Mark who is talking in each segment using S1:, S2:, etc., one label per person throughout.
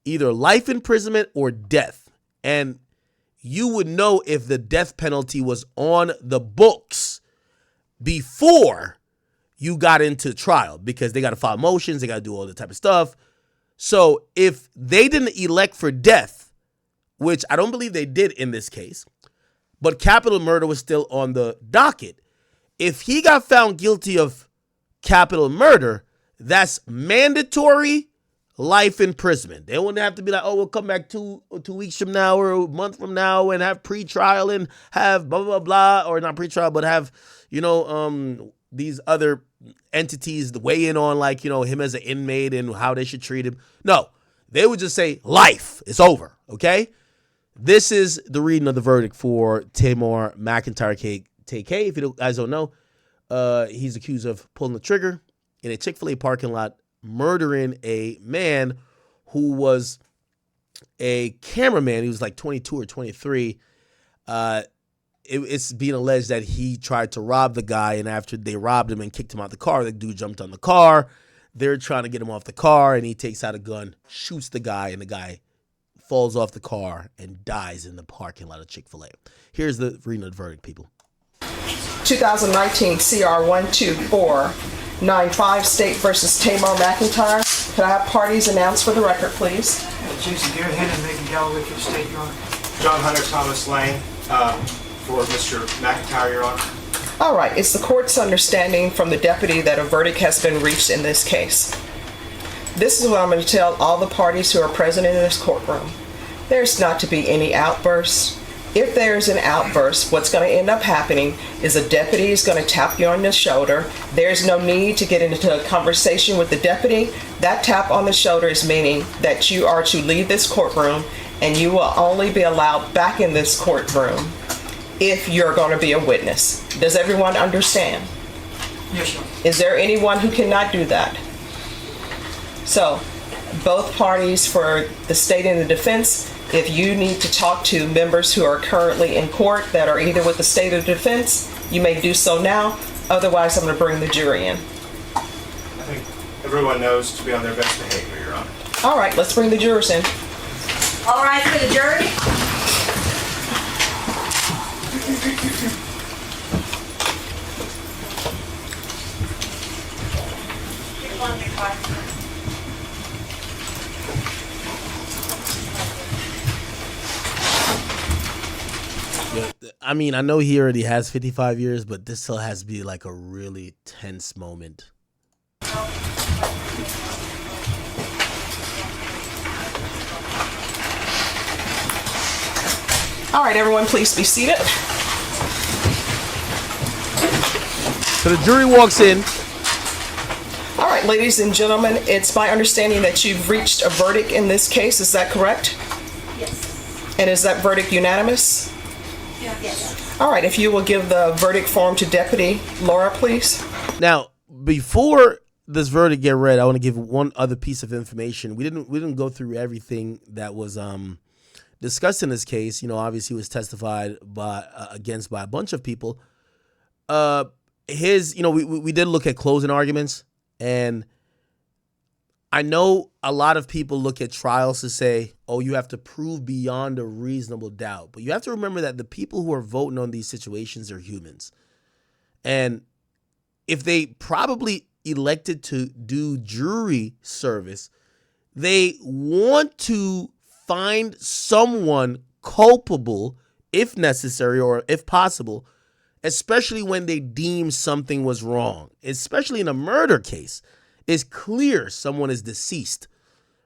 S1: either life imprisonment or death. And you would know if the death penalty was on the books before you got into trial, because they got to file motions, they got to do all the type of stuff. So if they didn't elect for death, which I don't believe they did in this case, but capital murder was still on the docket, if he got found guilty of capital murder, that's mandatory life imprisonment. They wouldn't have to be like, oh, we'll come back 2 weeks from now or a month from now and have pre-trial and have blah, blah, blah, or not pre-trial, but have, these other entities weigh in on, like, him as an inmate and how they should treat him. No, they would just say life. It's over. Okay. This is the reading of the verdict for Tamar McIntyre TK. If you guys don't know, he's accused of pulling the trigger in a Chick-fil-A parking lot, murdering a man who was a cameraman. He was like 22 or 23. It's being alleged that he tried to rob the guy, and after they robbed him and kicked him out the car, the dude jumped on the car. They're trying to get him off the car, and he takes out a gun, shoots the guy, and the guy falls off the car and dies in the parking lot of Chick-fil-A. Here's the reading of the verdict, people.
S2: 2019 CR 12495 State versus Tamar McIntyre. Could I have parties announced for the record, please?
S3: Jason, go ahead and Megan Galloway for the state, Your Honor.
S4: John Hunter Thomas Lang for Mr. McIntyre, Your Honor.
S2: All right. It's the court's understanding from the deputy that a verdict has been reached in this case. This is what I'm going to tell all the parties who are present in this courtroom. There's not to be any outbursts. If there's an outburst, what's going to end up happening is a deputy is going to tap you on the shoulder. There's no need to get into a conversation with the deputy. That tap on the shoulder is meaning that you are to leave this courtroom, and you will only be allowed back in this courtroom if you're going to be a witness. Does everyone understand?
S3: Yes, Your Honor.
S2: Is there anyone who cannot do that? So, both parties for the state and the defense, if you need to talk to members who are currently in court that are either with the state or defense, you may do so now. Otherwise, I'm going to bring the jury in.
S4: I think everyone knows to be on their best behavior, Your Honor.
S2: All right, let's bring the jurors in.
S5: All right, for the jury.
S1: I mean, I know he already has 55 years, but this still has to be like a really tense moment.
S2: All right, everyone, please be seated.
S1: So the jury walks in.
S2: All right, ladies and gentlemen, it's my understanding that you've reached a verdict in this case. Is that correct?
S5: Yes.
S2: And is that verdict unanimous?
S5: Yes.
S2: All right, if you will give the verdict form to Deputy Laura, please.
S1: Now, before this verdict get read, I want to give one other piece of information. We didn't go through everything that was discussed in this case. Obviously, it was testified against by a bunch of people. We did look at closing arguments, and I know a lot of people look at trials to say, oh, you have to prove beyond a reasonable doubt. But you have to remember that the people who are voting on these situations are humans. And if they probably elected to do jury service, they want to find someone culpable, if necessary or if possible, especially when they deem something was wrong, especially in a murder case. It's clear someone is deceased,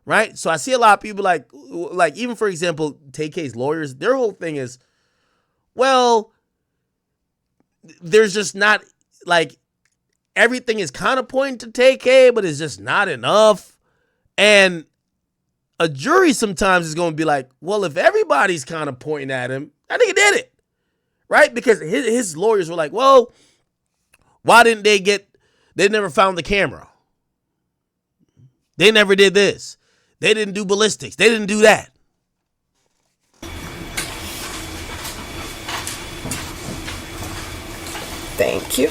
S1: right? So I see a lot of people like even, for example, TK's lawyers, their whole thing is, well, there's just not, like, everything is kind of pointing to TK, but it's just not enough. And a jury sometimes is going to be like, well, if everybody's kind of pointing at him, I think he did it, right? Because his lawyers were like, well, why didn't they never found the camera. They never did this. They didn't do ballistics. They didn't do that.
S2: Thank you.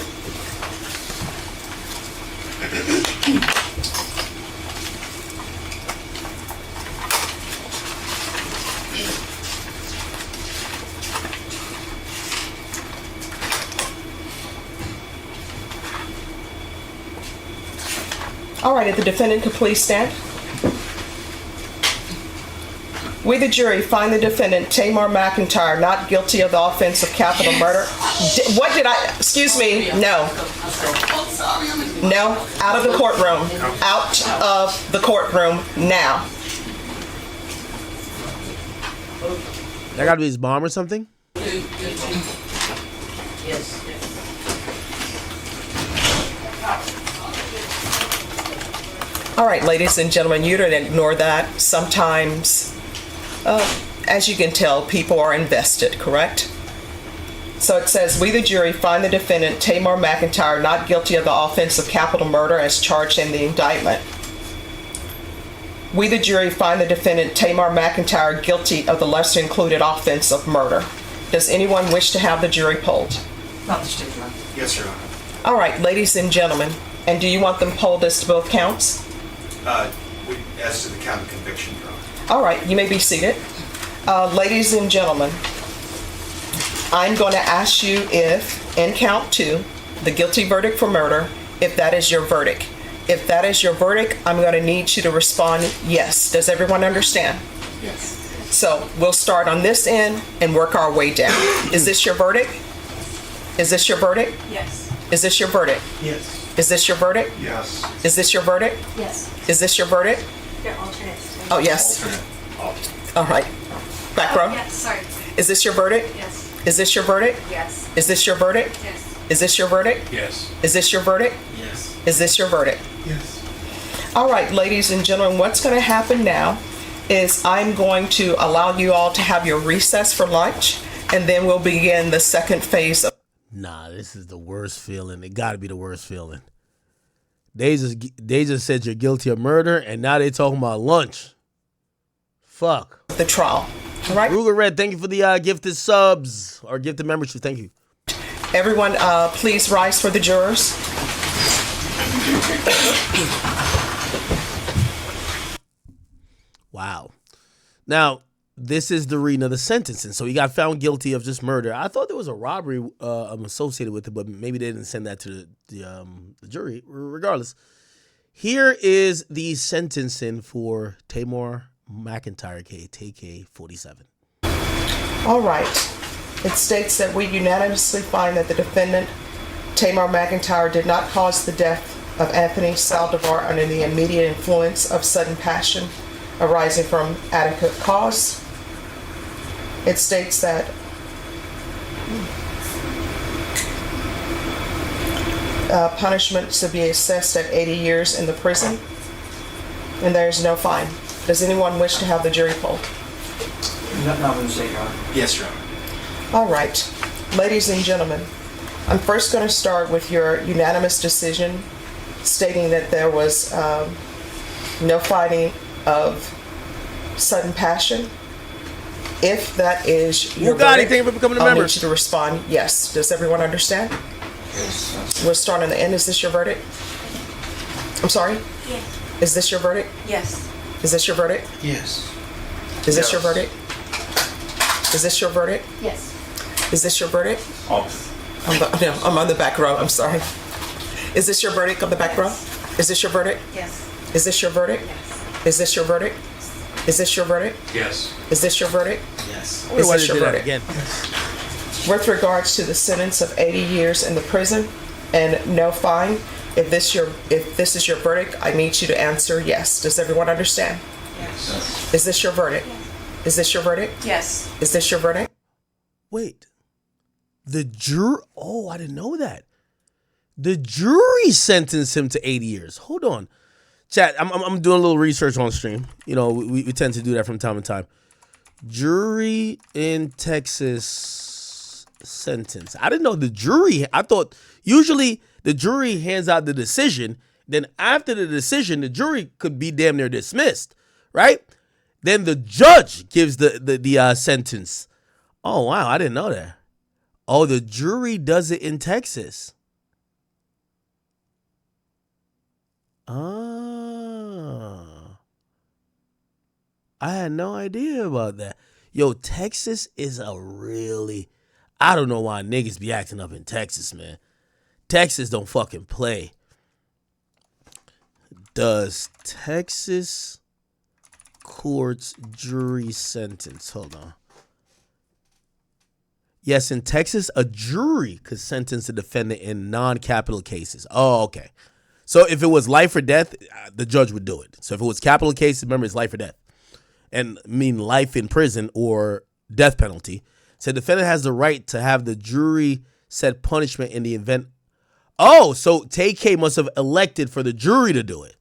S2: All right, if the defendant could please stand. We, the jury, find the defendant, Tamar McIntyre, not guilty of the offense of capital murder. What did I, excuse me, no. No, out of the courtroom. Out of the courtroom now.
S1: That gotta be his mom or something?
S5: Yes.
S2: All right, ladies and gentlemen, you don't ignore that. Sometimes, as you can tell, people are invested, correct? So it says, we the jury find the defendant, Tamar McIntyre, not guilty of the offense of capital murder as charged in the indictment. We the jury find the defendant, Tamar McIntyre, guilty of the lesser included offense of murder. Does anyone wish to have the jury polled?
S3: Not the state, Your Honor.
S4: Yes, Your Honor.
S2: All right, ladies and gentlemen, and do you want them polled as to both counts?
S4: As to the count of conviction, Your Honor.
S2: All right, you may be seated. Ladies and gentlemen, I'm going to ask you if, in count 2, the guilty verdict for murder, if that is your verdict. If that is your verdict, I'm going to need you to respond yes. Does everyone understand?
S5: Yes.
S2: So we'll start on this end and work our way down. Is this your verdict? Is this your verdict?
S5: Yes.
S2: Is this your verdict?
S4: Yes.
S2: Is this your verdict?
S4: Yes.
S2: Is this your verdict?
S5: Yes.
S2: Is this your verdict?
S5: They're alternates.
S2: Oh, yes.
S4: Alternate.
S2: All right. Back row.
S5: Yes, sorry.
S2: Is this your verdict?
S5: Yes.
S2: Is this your verdict?
S5: Yes.
S2: Is this your verdict?
S5: Yes.
S2: Is this your verdict?
S4: Yes.
S2: Is this your verdict?
S4: Yes.
S2: Is this your verdict?
S4: Yes.
S2: All right, ladies and gentlemen, what's going to happen now is I'm going to allow you all to have your recess for lunch, and then we'll begin the second phase of.
S1: Nah, this is the worst feeling. It gotta be the worst feeling. They just said you're guilty of murder, and now they talking about lunch. Fuck.
S2: the trial. All right?
S1: Ruger Red, thank you for the gifted subs or gifted membership. Thank you.
S2: Everyone, please rise for the jurors.
S1: Wow. Now, this is the reading of the sentencing. So he got found guilty of just murder. I thought there was a robbery associated with it, but maybe they didn't send that to the jury. Regardless, here is the sentencing for Tamar McIntyre, TK 47.
S2: All right. It states that we unanimously find that the defendant, Tamar McIntyre, did not cause the death of Anthony Saldivar under the immediate influence of sudden passion arising from adequate cause. It states that punishment to be assessed at 80 years in the prison, and there is no fine. Does anyone wish to have the jury polled?
S3: Not in the state, Your Honor.
S4: Yes, Your Honor.
S2: All right, ladies and gentlemen, I'm first going to start with your unanimous decision stating that there was no finding of sudden passion. If that is your
S1: Bugatti,
S2: verdict,
S1: thank you for becoming a
S2: I'll
S1: member.
S2: need you to respond yes. Does everyone understand?
S3: Yes.
S2: We'll start on the end. Is this your verdict? I'm sorry?
S5: Yes.
S2: Is this your verdict?
S5: Yes.
S2: Is this your verdict?
S3: Yes.
S2: Is this your
S4: Yes.
S2: verdict? Is this your verdict?
S5: Yes.
S2: Is this your verdict?
S4: Off.
S2: I'm on the back row. I'm sorry. Is this your verdict on the back row? Is this your verdict?
S5: Yes.
S2: Is this your verdict?
S5: Yes.
S2: Is this your verdict? Is this your verdict?
S4: Yes.
S2: Is this your verdict?
S4: Yes.
S2: Is
S1: Why
S2: this
S1: they
S2: your
S1: did that
S2: verdict?
S1: again?
S2: With regards to the sentence of 80 years in the prison and no fine, if this is your verdict, I need you to answer yes. Does everyone understand?
S5: Yes.
S2: Is this your verdict? Is this your verdict?
S5: Yes.
S2: Is this your verdict?
S1: Wait. The jury. Oh, I didn't know that. The jury sentenced him to 80 years. Hold on. Chat, I'm doing a little research on stream. You know, we tend to do that from time to time. Jury in Texas sentence. I didn't know the jury. I thought usually the jury hands out the decision. Then after the decision, the jury could be damn near dismissed, right? Then the judge gives the sentence. Oh, wow. I didn't know that. Oh, the jury does it in Texas. Ah. I had no idea about that. Yo, Texas is a really... I don't know why niggas be acting up in Texas, man. Texas don't fucking play. Does Texas courts jury sentence? Hold on. Yes, in Texas, a jury could sentence a defendant in non-capital cases. Oh, okay. So if it was life or death, the judge would do it. So if it was capital case, remember it's life or death. And mean life in prison or death penalty. So the defendant has the right to have the jury set punishment in the event. Oh, so TK must have elected for the jury to do it.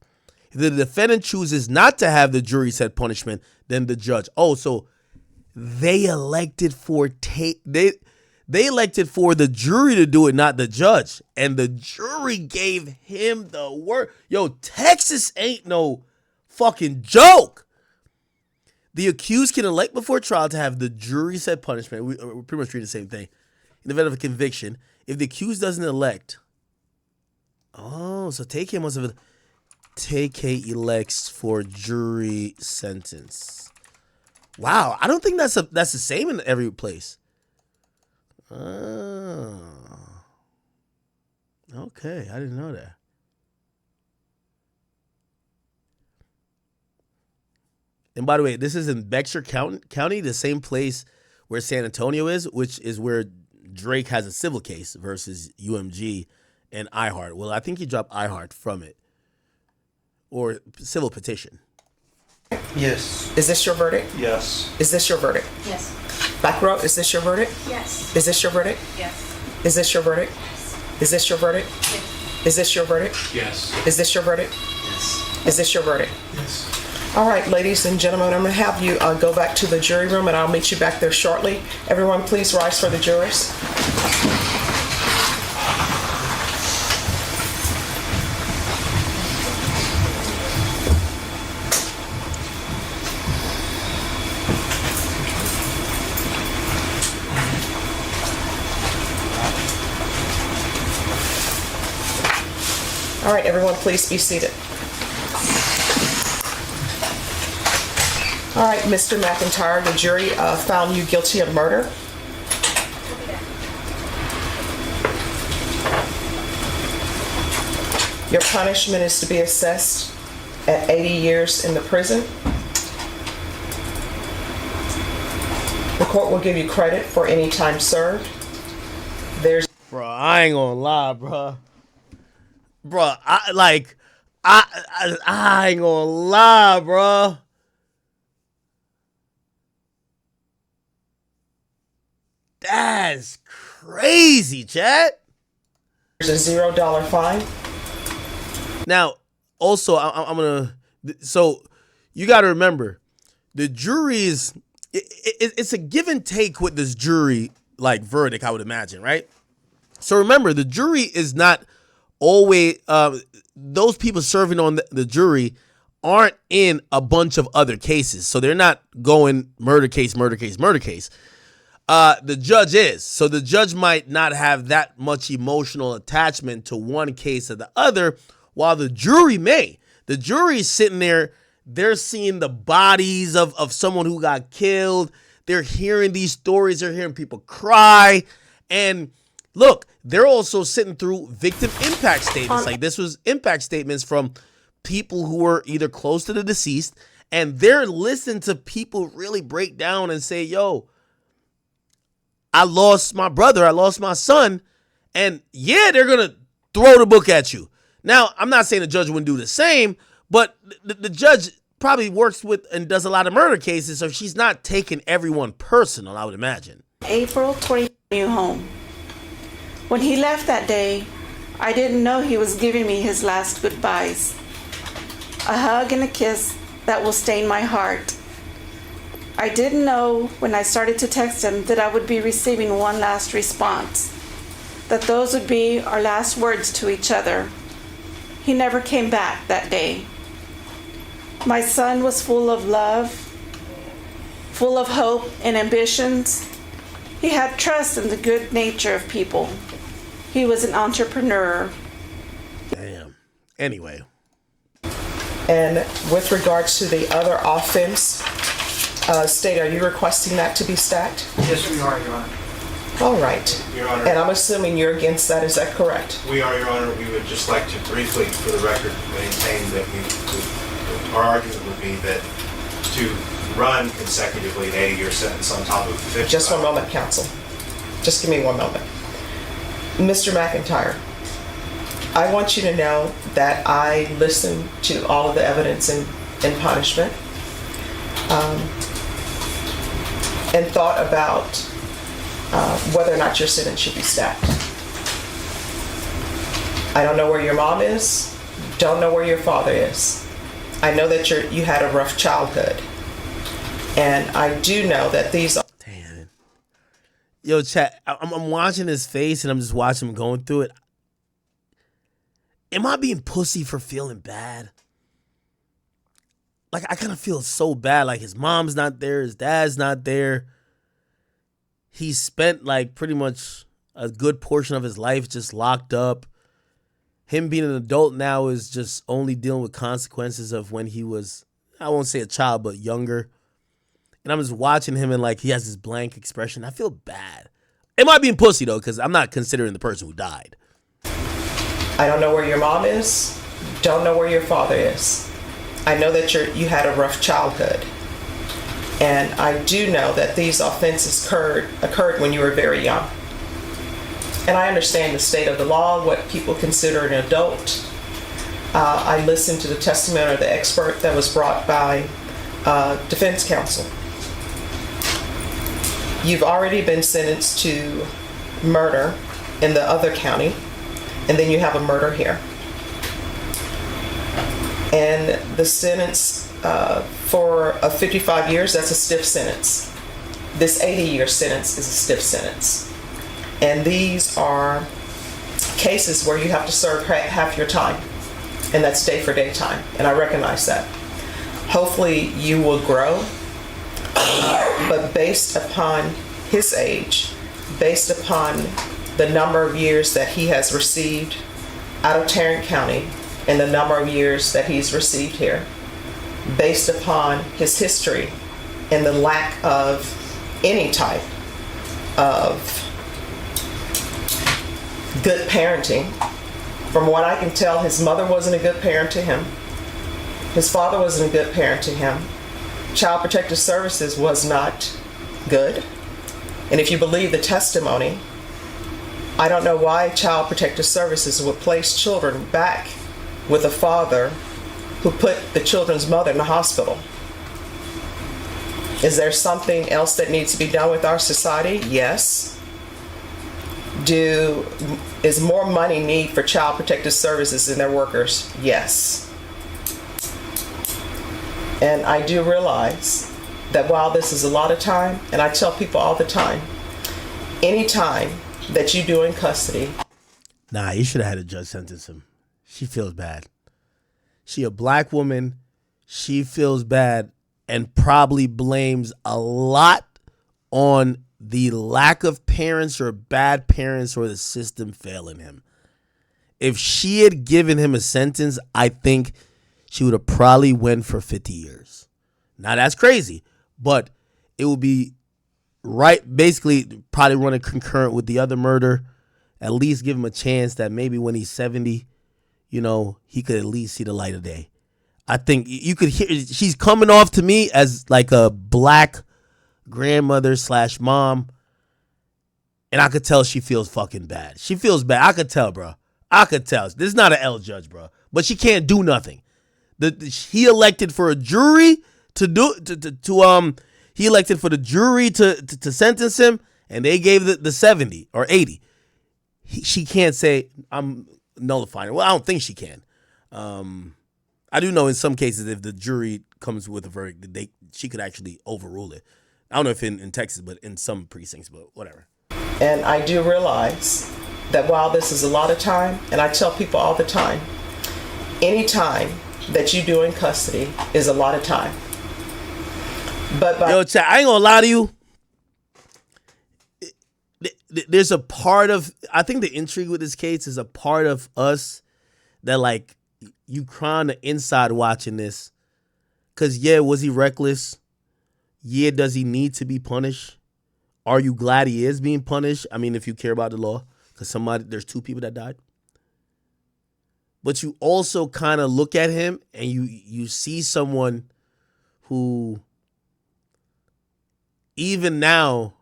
S1: If the defendant chooses not to have the jury set punishment, then the judge. Oh, so they elected for they elected for the jury to do it, not the judge. And the jury gave him the word. Yo, Texas ain't no fucking joke. The accused can elect before trial to have the jury set punishment. We're pretty much reading the same thing. In the event of a conviction, if the accused doesn't elect. Oh, so TK must have. TK elects for jury sentence. Wow, I don't think that's the same in every place. Oh. Okay, I didn't know that. And by the way, this is in Bexar County, the same place where San Antonio is, which is where Drake has a civil case versus UMG and iHeart. Well, I think he dropped iHeart from it. Or civil petition.
S3: Yes.
S2: Is this your verdict?
S3: Yes.
S2: Is this your verdict?
S5: Yes.
S2: Back row, is this your verdict?
S5: Yes.
S2: Is this your verdict?
S5: Yes.
S2: Is this your verdict? Is this your verdict? Is this your verdict?
S3: Yes.
S2: Is this your verdict?
S3: Yes.
S2: Is this your verdict?
S3: Yes.
S2: All right, ladies and gentlemen, I'm going to have you go back to the jury room, and I'll meet you back there shortly. Everyone, please rise for the jurors. All right, everyone, please be seated. All right, Mr. McIntyre, the jury found you guilty of murder. Your punishment is to be assessed at 80 years in the prison. The court will give you credit for any time served.
S1: Bro, I ain't gonna lie, bro. Bro, I ain't gonna lie, bro. That's crazy, chat.
S2: There's a $0 fine.
S1: Now, also, I'm gonna. So, you got to remember, the jury is. It's a give and take with this jury like verdict, I would imagine, right? So remember, the jury is not always. Those people serving on the jury aren't in a bunch of other cases, so they're not going murder case, murder case, murder case. The judge is. So the judge might not have that much emotional attachment to one case or the other, while the jury may. The jury is sitting there, they're seeing the bodies of someone who got killed. They're hearing these stories, they're hearing people cry. And look, they're also sitting through victim impact statements. Like this was impact statements from people who were either close to the deceased, and they're listening to people really break down and say, yo, I lost my brother, I lost my son, and yeah, they're going to throw the book at you. Now, I'm not saying the judge wouldn't do the same, but the judge probably works with and does a lot of murder cases, so she's not taking everyone personal, I would imagine.
S6: April 20 new home. When he left that day, I didn't know he was giving me his last goodbyes. A hug and a kiss that will stain my heart. I didn't know when I started to text him that I would be receiving one last response, that those would be our last words to each other. He never came back that day. My son was full of love, full of hope and ambitions. He had trust in the good nature of people. He was an entrepreneur.
S1: Damn. Anyway.
S2: And with regards to the other offense, State, are you requesting that to be stacked?
S3: Yes, we are, Your Honor.
S2: All right.
S4: Your Honor.
S2: And I'm assuming you're against that. Is that correct?
S4: We are, Your Honor. We would just like to briefly, for the record, maintain that our argument would be that to run consecutively an 80-year sentence on top of 55.
S2: Just one moment, counsel. Just give me one moment. Mr. McIntyre, I want you to know that I listened to all of the evidence in punishment and thought about whether or not your sentence should be stacked. I don't know where your mom is, don't know where your father is. I know that you had a rough childhood. And I do know that these are...
S1: Damn. Yo, chat, I'm watching his face and I'm just watching him going through it. Am I being pussy for feeling bad? Like, I kind of feel so bad. Like, his mom's not there. His dad's not there. He spent, like, pretty much a good portion of his life just locked up. Him being an adult now is just only dealing with consequences of when he was, I won't say a child, but younger. And I'm just watching him and, like, he has this blank expression. I feel bad. Am I being pussy, though? Because I'm not considering the person who died.
S2: I don't know where your mom is, don't know where your father is. I know that you had a rough childhood. And I do know that these offenses occurred when you were very young. And I understand the state of the law, what people consider an adult. I listened to the testimony of the expert that was brought by defense counsel. You've already been sentenced to murder in the other county, and then you have a murder here. And the sentence for 55 years, that's a stiff sentence. This 80-year sentence is a stiff sentence. And these are cases where you have to serve half your time, and that's day for day time, and I recognize that. Hopefully you will grow, but based upon his age, based upon the number of years that he has received out of Tarrant County and the number of years that he's received here, based upon his history and the lack of any type of good parenting. From what I can tell, his mother wasn't a good parent to him. His father wasn't a good parent to him. Child Protective Services was not good. And if you believe the testimony, I don't know why Child Protective Services would place children back with a father who put the children's mother in the hospital. Is there something else that needs to be done with our society? Yes. Is more money need for Child Protective Services and their workers? Yes. And I do realize that while this is a lot of time, and I tell people all the time, any time that you do in custody.
S1: Nah, you should have had a judge sentence him. She feels bad. She a black woman. She feels bad and probably blames a lot on the lack of parents or bad parents or the system failing him. If she had given him a sentence, I think she would have probably went for 50 years. Now that's crazy, but it would be right, basically probably running concurrent with the other murder. At least give him a chance that maybe when he's 70, he could at least see the light of day. I think you could hear she's coming off to me as like a black grandmother / mom. And I could tell she feels fucking bad. She feels bad. I could tell, bro. I could tell. This is not an L judge, bro. But she can't do nothing. He elected for a jury he elected for the jury to sentence him, and they gave the 70 or 80. She can't say, I'm nullifying it. Well, I don't think she can. I do know in some cases if the jury comes with a verdict, she could actually overrule it. I don't know if in Texas, but in some precincts, but whatever.
S2: And I do realize that while this is a lot of time, and I tell people all the time, any time that you do in custody is a lot of time. But
S1: yo, chat, I ain't gonna lie to you. There's a part of, I think the intrigue with this case is a part of us that like you crying the inside watching this. Cause yeah, was he reckless? Yeah, does he need to be punished? Are you glad he is being punished? I mean, if you care about the law, because there's 2 people that died. But you also kind of look at him and you see someone who, even now,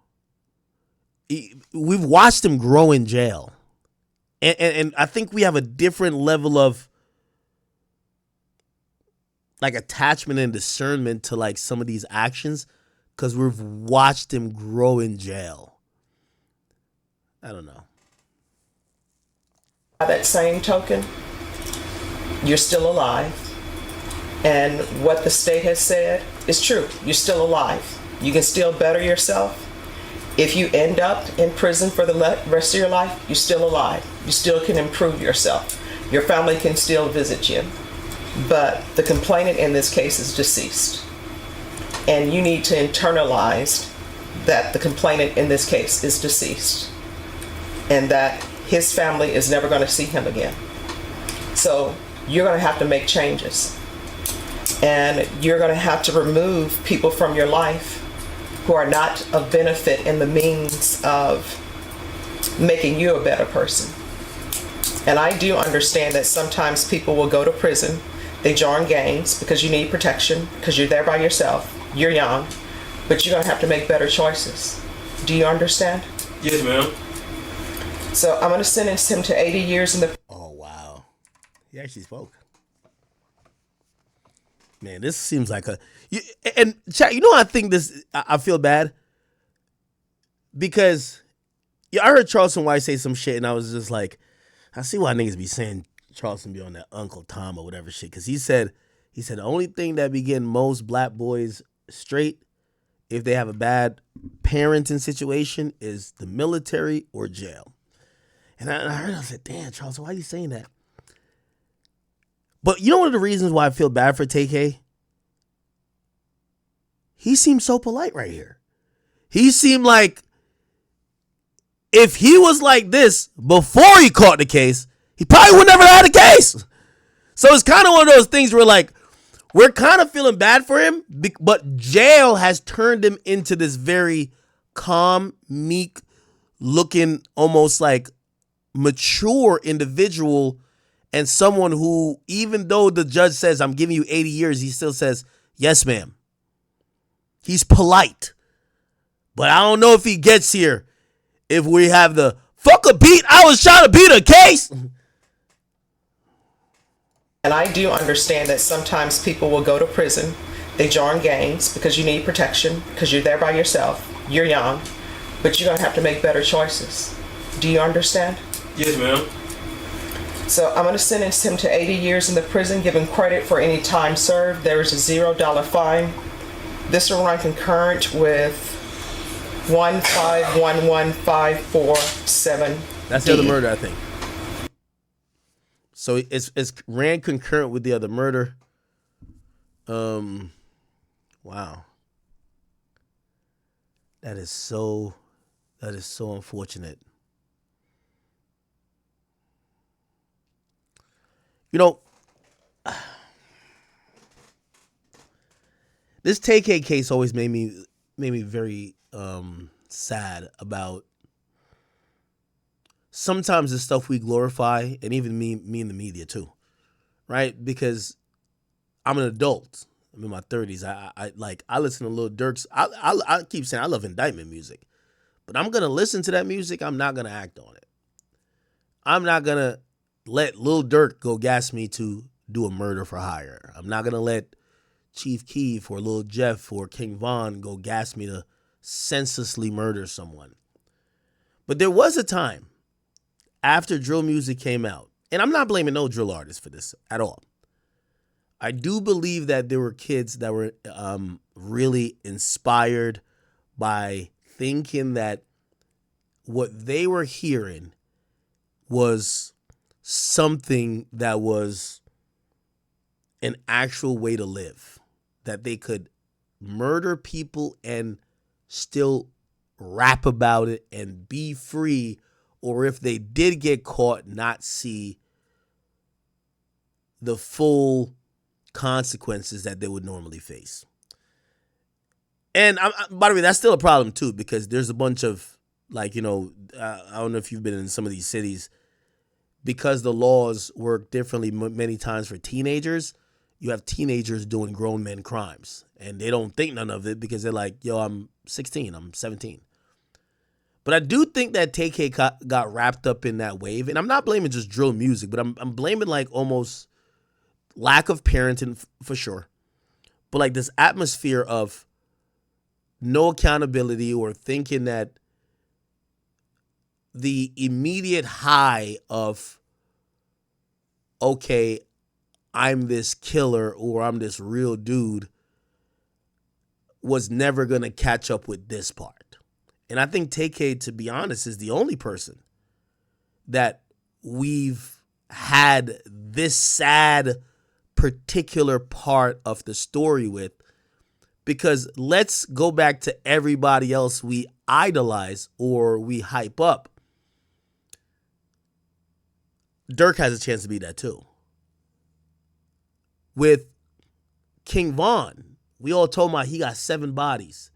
S1: we've watched him grow in jail. And I think we have a different level of like attachment and discernment to like some of these actions because we've watched him grow in jail. I don't know.
S2: By that same token, you're still alive. And what the state has said is true. You're still alive. You can still better yourself. If you end up in prison for the rest of your life, you're still alive. You still can improve yourself. Your family can still visit you. But the complainant in this case is deceased. And you need to internalize that the complainant in this case is deceased. And that his family is never going to see him again. So you're going to have to make changes. And you're going to have to remove people from your life who are not of benefit in the means of making you a better person. And I do understand that sometimes people will go to prison, they join gangs because you need protection, because you're there by yourself, you're young, but you're going to have to make better choices. Do you understand?
S4: Yes, ma'am.
S2: So I'm going to sentence him to 80 years in the...
S1: Oh, wow. He actually spoke. Man, this seems like and chat, you know, I think this, I feel bad because I heard Charleston White say some shit and I was just like, I see why niggas be saying Charleston be on that Uncle Tom or whatever shit. Cause he said the only thing that be getting most black boys straight if they have a bad parenting situation is the military or jail. And I heard, I said, damn, Charleston, why are you saying that? But you know one of the reasons why I feel bad for TK? He seems so polite right here. He seemed like if he was like this before he caught the case, he probably would never have had a case. So it's kind of one of those things where like we're kind of feeling bad for him, but jail has turned him into this very calm, meek looking, almost like mature individual. And someone who, even though the judge says, I'm giving you 80 years, he still says, yes, ma'am. He's polite. But I don't know if he gets here if we have the, fuck a beat, I was trying to beat a case.
S2: And I do understand that sometimes people will go to prison, they join gangs because you need protection, because you're there by yourself, you're young, but you're going to have to make better choices. Do you understand?
S4: Yes, ma'am.
S2: So I'm going to sentence him to 80 years in the prison, give him credit for any time served. There is a $0 fine. This will run concurrent with 1511547.
S1: That's the other murder, I think. So it's ran concurrent with the other murder. Wow. That is so unfortunate. You know, this TK case always made me very sad about sometimes the stuff we glorify, and even me in the media too, right? Because I'm an adult. I'm in my 30s. I listen to Lil Durk's. I keep saying I love indictment music, but I'm gonna listen to that music. I'm not gonna act on it. I'm not gonna let Lil Durk go gas me to do a murder for hire. I'm not gonna let Chief Keef or Lil Jeff or King Von go gas me to senselessly murder someone. But there was a time after drill music came out, and I'm not blaming no drill artists for this at all. I do believe that there were kids that were really inspired by thinking that what they were hearing was something that was an actual way to live, that they could murder people and still rap about it and be free, or if they did get caught, not see the full consequences that they would normally face. And by the way, that's still a problem too, because there's a bunch of like, I don't know if you've been in some of these cities, because the laws work differently many times for teenagers. You have teenagers doing grown men crimes, and they don't think none of it because they're like, yo, I'm 16, I'm 17. But I do think that TK got wrapped up in that wave, and I'm not blaming just drill music, but I'm blaming like almost lack of parenting for sure. But like this atmosphere of no accountability, or thinking that the immediate high of, okay, I'm this killer or I'm this real dude, was never going to catch up with this part. And I think TK, to be honest, is the only person that we've had this sad particular part of the story with, because let's go back to everybody else we idolize or we hype up. Dirk has a chance to be that too. With King Von, we all told him he got 7 bodies.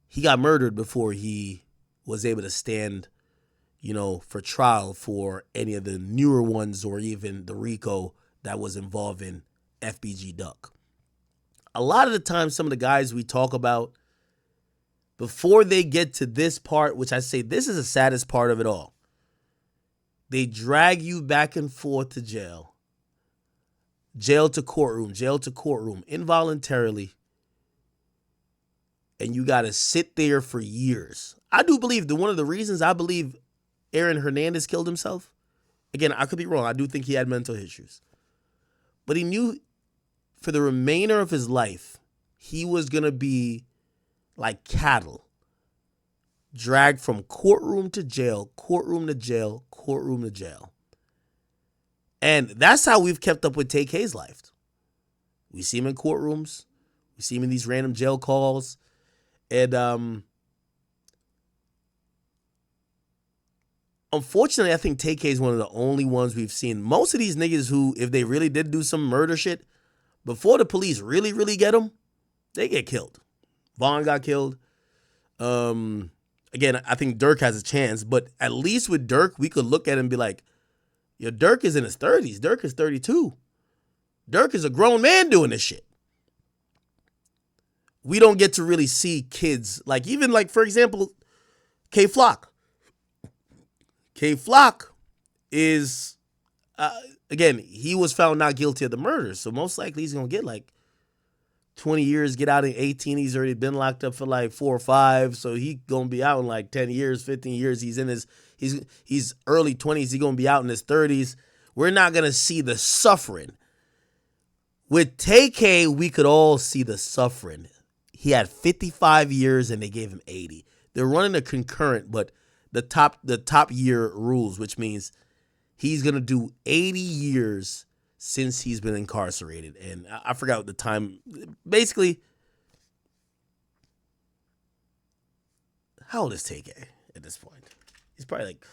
S1: He got murdered before he was able to stand, for trial for any of the newer ones, or even the RICO that was involved in FBG Duck. A lot of the time, some of the guys we talk about, before they get to this part, which I say this is the saddest part of it all, they drag you back and forth to jail. Jail to courtroom, involuntarily. And you got to sit there for years. I do believe that one of the reasons I believe Aaron Hernandez killed himself, again, I could be wrong. I do think he had mental issues. But he knew for the remainder of his life, he was going to be like cattle, dragged from courtroom to jail, courtroom to jail, courtroom to jail. And that's how we've kept up with TK's life. We see him in courtrooms. We see him in these random jail calls. And unfortunately, I think TK is one of the only ones we've seen. Most of these niggas who, if they really did do some murder shit, before the police really, really get them, they get killed. Vaughn got killed. Again, I think Dirk has a chance, but at least with Dirk, we could look at him and be like, yo, Dirk is in his 30s. Dirk is 32. Dirk is a grown man doing this shit. We don't get to really see kids, like even like, for example, K Flock. K Flock is, again, he was found not guilty of the murder, so most likely he's going to get like 20 years, get out in 18. He's already been locked up for like 4 or 5, so he going to be out in like 10 years, 15 years. He's in his, he's early 20s. He's going to be out in his 30s. We're not going to see the suffering. With TK, we could all see the suffering. He had 55 years and they gave him 80. They're running a concurrent, but the top year rules, which means he's going to do 80 years since he's been incarcerated. And I forgot what the time. Basically, how old is TK at this point? He's probably like,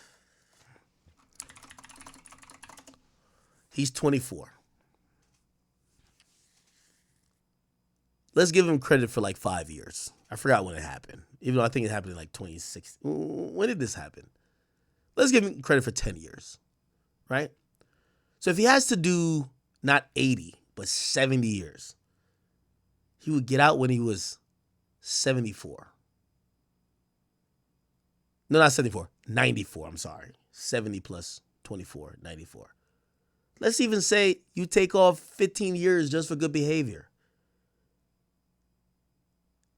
S1: he's 24. Let's give him credit for like 5 years. I forgot when it happened. Even though I think it happened in like 2016. When did this happen? Let's give him credit for 10 years, right? So if he has to do not 80, but 70 years, he would get out when he was 74. No, not 74. 94, I'm sorry. 70 plus 24, 94. Let's even say you take off 15 years just for good behavior.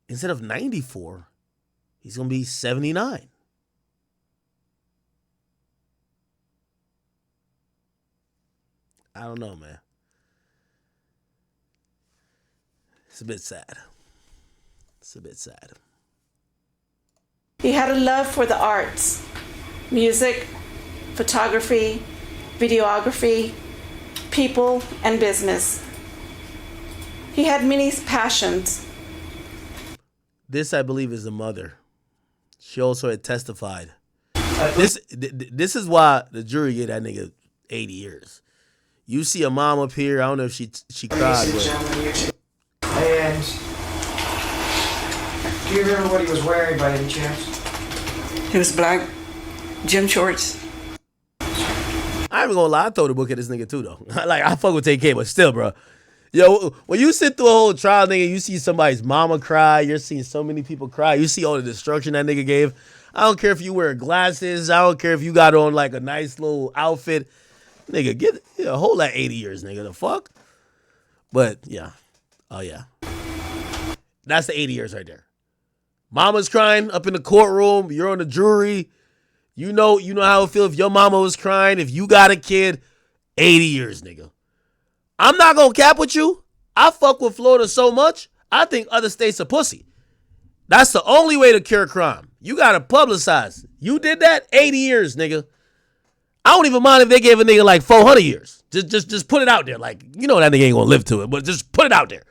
S1: Instead of 94, he's going to be 79. I don't know, man. It's a bit sad. It's a bit sad.
S6: He had a love for the arts, music, photography, videography, people, and business. He had many passions.
S1: This, I believe, is the mother. She also had testified. This is why the jury gave that nigga 80 years. You see a mom up here. I don't know if she cried, but
S2: And
S3: Do you remember what he was wearing by any chance?
S7: It was black gym shorts.
S1: I ain't gonna lie, I throw the book at this nigga too though. Like I fuck with TK, but still, bro. Yo, when you sit through a whole trial, nigga, you see somebody's mama cry, you're seeing so many people cry, you see all the destruction that nigga gave. I don't care if you wear glasses, I don't care if you got on like a nice little outfit. Nigga, get a whole lot 80 years, nigga. The fuck? But yeah. Oh yeah. That's the 80 years right there. Mama's crying up in the courtroom, you're on the jury. You know how it feels if your mama was crying, if you got a kid, 80 years, nigga. I'm not gonna cap with you. I fuck with Florida so much, I think other states are pussy. That's the only way to cure crime. You gotta publicize. You did that, 80 years, nigga. I don't even mind if they gave a nigga like 400 years. Just put it out there. Like, you know that nigga ain't gonna live to it, but just put it out there.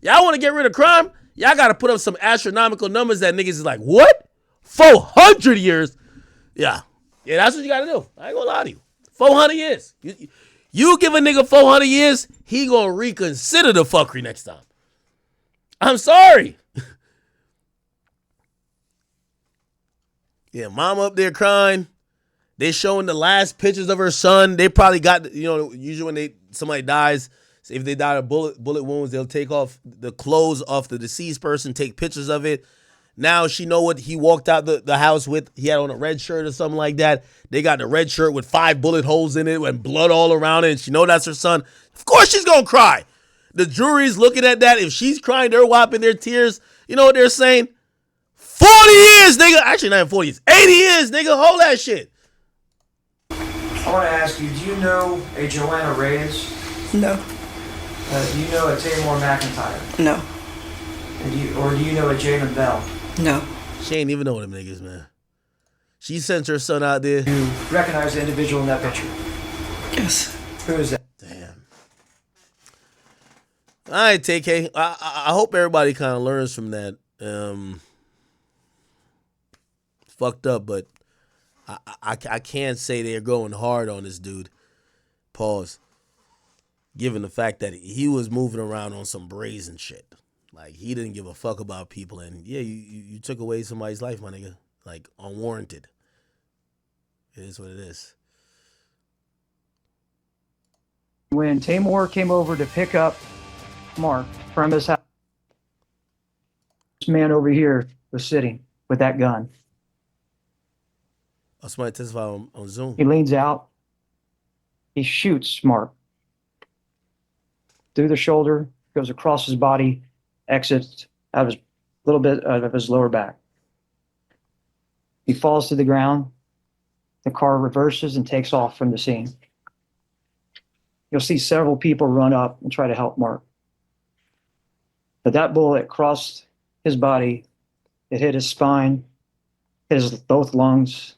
S1: Y'all wanna get rid of crime? Y'all gotta put up some astronomical numbers that niggas is like, what? 400 years? Yeah, that's what you gotta do. I ain't gonna lie to you. 400 years. You give a nigga 400 years, he gonna reconsider the fuckery next time. I'm sorry. Yeah, mom up there crying. They showing the last pictures of her son. They probably got, usually when somebody dies, if they died of bullet wounds, they'll take off the clothes off the deceased person, take pictures of it. Now she know what he walked out the house with. He had on a red shirt or something like that. They got the red shirt with 5 bullet holes in it and blood all around it. And she know that's her son. Of course she's going to cry. The jury's looking at that. If she's crying, they're wiping their tears. You know what they're saying? 40 years, nigga. Actually, not even 40 years. 80 years, nigga. Hold that shit.
S3: I want to ask you, do you know a Joanna Reyes?
S7: No.
S3: Do you know a Tamar McIntyre?
S7: No.
S3: Or do you know a Jalen Bell?
S7: No.
S1: She ain't even know them niggas, man. She sent her son out there.
S3: You recognize the individual in that picture?
S7: Yes.
S3: Who is that?
S1: Damn. All right, TK. I hope everybody kind of learns from that. Fucked up, but I can't say they're going hard on this dude. Pause. Given the fact that he was moving around on some brazen shit. Like, he didn't give a fuck about people. And, yeah, you took away somebody's life, my nigga. Like, unwarranted. It is what it is.
S8: When Tamor came over to pick up Mark from his house, this man over here was sitting with that gun.
S1: Oh, somebody testify on Zoom.
S8: He leans out. He shoots Mark through the shoulder, goes across his body, exits out of his little bit of his lower back. He falls to the ground. The car reverses and takes off from the scene. You'll see several people run up and try to help Mark. But that bullet crossed his body. It hit his spine, hit his both lungs.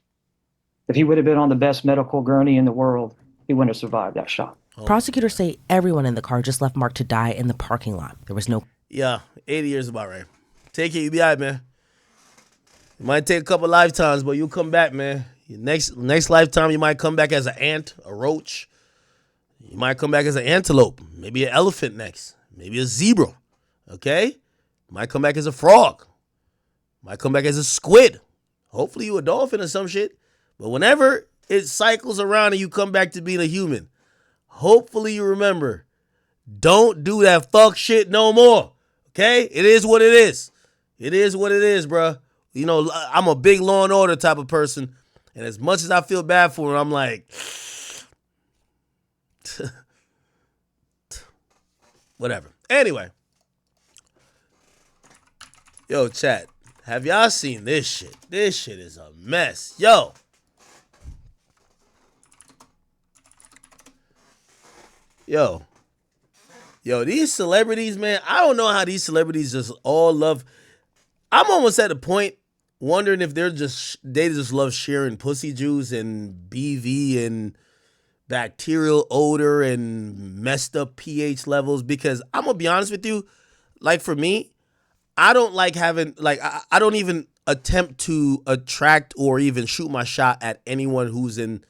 S8: If he would have been on the best medical gurney in the world, he wouldn't have survived that shot.
S9: Prosecutors say everyone in the car just left Mark to die in the parking lot. There was no...
S1: Yeah, 80 years is about right. Take it, you be all right, man. It might take a couple lifetimes, but you'll come back, man. Your next lifetime, you might come back as an ant, a roach. You might come back as an antelope, maybe an elephant next, maybe a zebra, okay? You might come back as a frog. Might come back as a squid. Hopefully you a dolphin or some shit. But whenever it cycles around and you come back to being a human, hopefully you remember, don't do that fuck shit no more. Okay? It is what it is. It is what it is, bruh. You know, I'm a big Law and Order type of person. And as much as I feel bad for him, I'm like, whatever. Anyway. Yo, chat. Have y'all seen this shit? This shit is a mess. Yo. Yo, these celebrities, man, I don't know how these celebrities just all love. I'm almost at a point wondering if they just love sharing pussy juice and BV and bacterial odor and messed up pH levels, because I'm going to be honest with you, like for me, I don't like having, like, I don't even attempt to attract or even shoot my shot at anyone who's in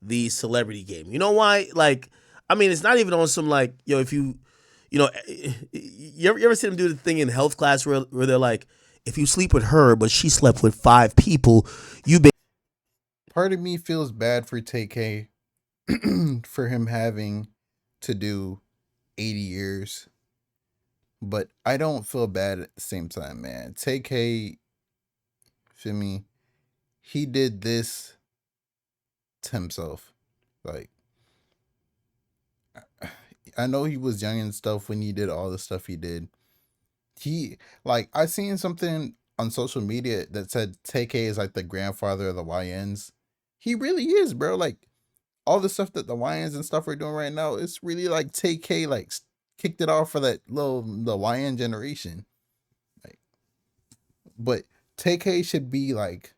S1: the celebrity game. You know why? Like, I mean, it's not even on some, like, yo, if you ever see them do the thing in health class where they're like, If you sleep with her, but she slept with 5 people, you
S10: Part of me feels bad for TK for him having to do 80 years, but I don't feel bad at the same time, man. TK, feel me, he did this to himself. Like, I know he was young and stuff when he did all the stuff he did. I seen something on social media that said TK is like the grandfather of the YNs. He really is, bro. Like, all the stuff that the YNs and stuff are doing right now, it's really like TK like kicked it off for the YN generation. Like, but TK should be like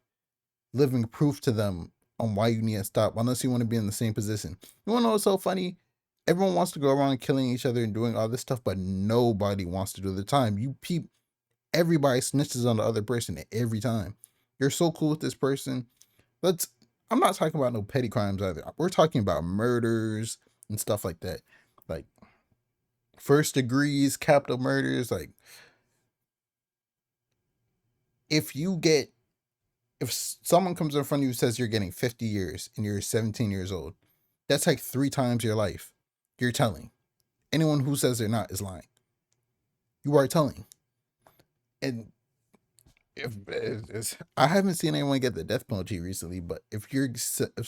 S10: living proof to them on why you need to stop, unless you want to be in the same position. You wanna know what's so funny? Everyone wants to go around killing each other and doing all this stuff, but nobody wants to do the time. Everybody snitches on the other person every time. You're so cool with this person. I'm not talking about no petty crimes either. We're talking about murders and stuff like that. Like first degrees, capital murders. Like if someone comes in front of you and says you're getting 50 years and you're 17 years old, that's like 3 times your life. You're telling. Anyone who says they're not is lying. You are telling. And I haven't seen anyone get the death penalty recently, but if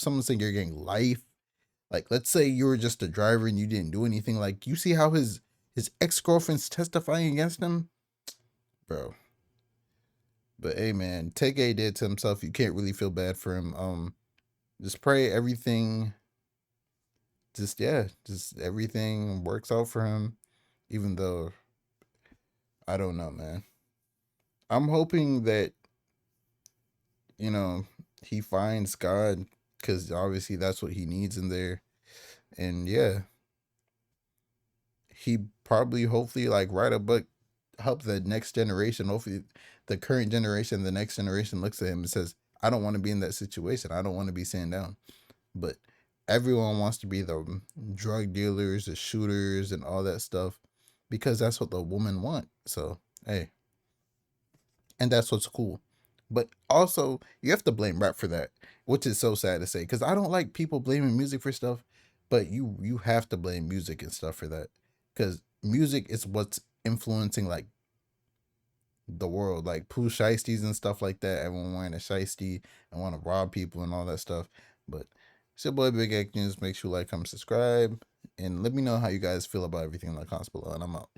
S10: someone's saying you're getting life, like let's say you were just a driver and you didn't do anything, like you see how his ex-girlfriend's testifying against him, bro. But hey, man, TK did to himself. You can't really feel bad for him. Just pray everything, just everything works out for him. Even though I don't know, man. I'm hoping that he finds God, because obviously that's what he needs in there. And yeah, he probably hopefully like write a book, help the next generation. Hopefully the current generation, the next generation looks at him and says, I don't want to be in that situation. I don't want to be sitting down. But everyone wants to be the drug dealers, the shooters, and all that stuff, because that's what the women want. So hey, and that's what's cool. But also, you have to blame rap for that, which is so sad to say, because I don't like people blaming music for stuff, but you have to blame music and stuff for that, because music is what's influencing like the world, like Pooh Shiesties and stuff like that. Everyone wearing a shiesty and want to rob people and all that stuff. But it's your boy Big X News. Make sure you like, comment, subscribe, and let me know how you guys feel about everything in the comments below. And I'm out.